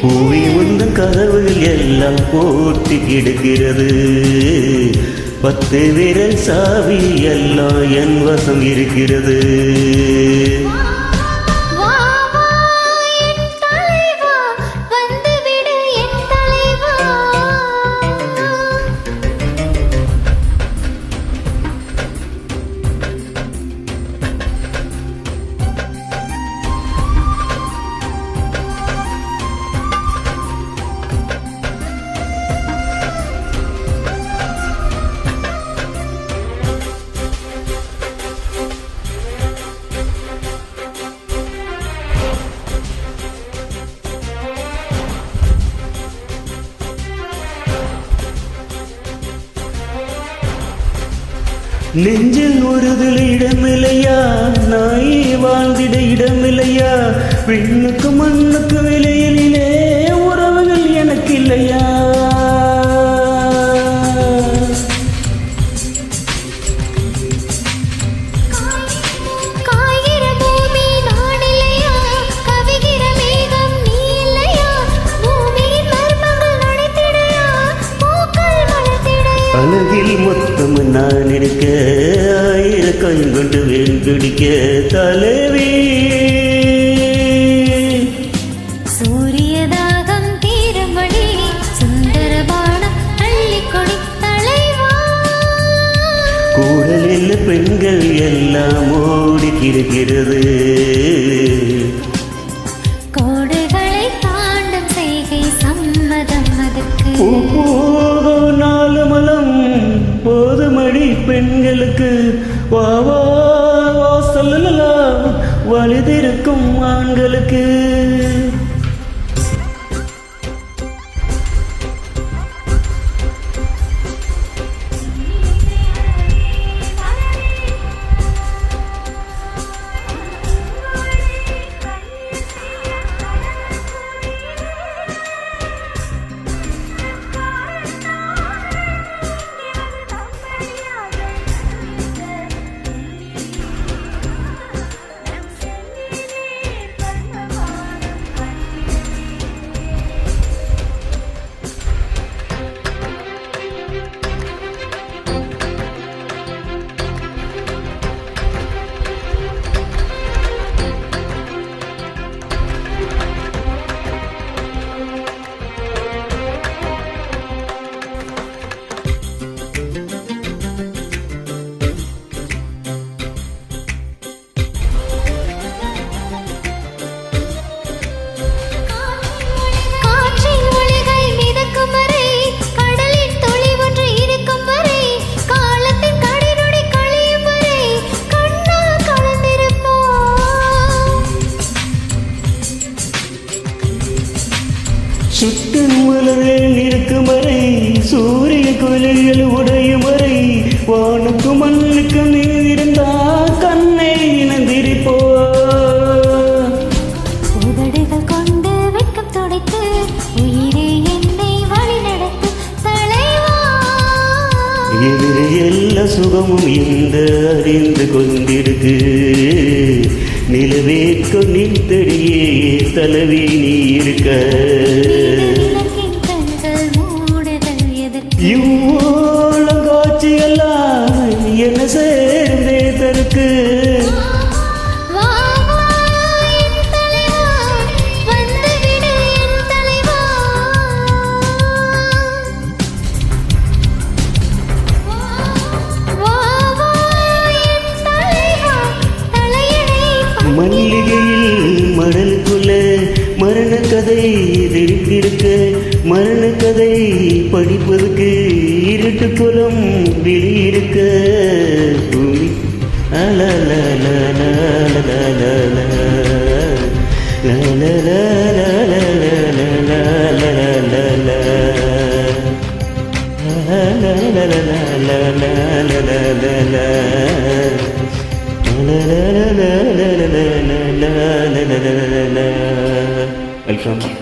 பூவி வந்த கதவுகள் எல்லாம் போட்டு கிடக்கிறது. 10 விரல் சாவி எல்லாம் என் வசம் இருக்கிறது. நெஞ்சில் ஒருதல் இடமில்லையா, நாயே வாழ்ந்திட இடமில்லையா, பெண்ணுக்கு மண்ணுக்கு விலையிலே உறவுகள் எனக்கு இல்லையா. அழகில் மொத்தம் நான் இருக்க, 1000 கண் கொண்டு வேண்டிக்க தலைவி. சூரியதாகம் தீரமணி சுந்தரபானம் அள்ளிக்கொடி தலைவா. கூடலில் பெண்கள் எல்லாம் ஓடி கிடக்கிறது. கோடுகளை தாண்டும் செய்கை சம்மதம் அதற்கு. போதுமடி பெண்களுக்கு வா வா சொல்லலாம் வலிதிருக்கும் ஆண்களுக்கு. சுட்டும் மலர்கள் இருக்கும் வரை, சூரிய குலைகள் உடையும் வரை, வானுக்கு மண்ணுக்கு நீர் இருந்தா கண்ணை இணைந்திருப்போ. உதடுகள் கொண்டு வெட்கம் துடைத்து உயிரே என்னை வழி நடத்து தலைவா. எதிரே எல்லா சுகமும் இந்த அறிந்து கொண்டிருக்கு. நிலவேற்க நின்றடியே தலைவி நீ இருக்க. இவ்வோளங்காட்சி எல்லாம் என்ன சேர்ந்தே தருக்கு. மல்லிகையில் மடலுக்குள்ள மரண கதை தெரிந்திருக்க. மரண கதை படிப்பதற்கு இருட்டு குலம் வெளியிருக்க. பூமி Welcome.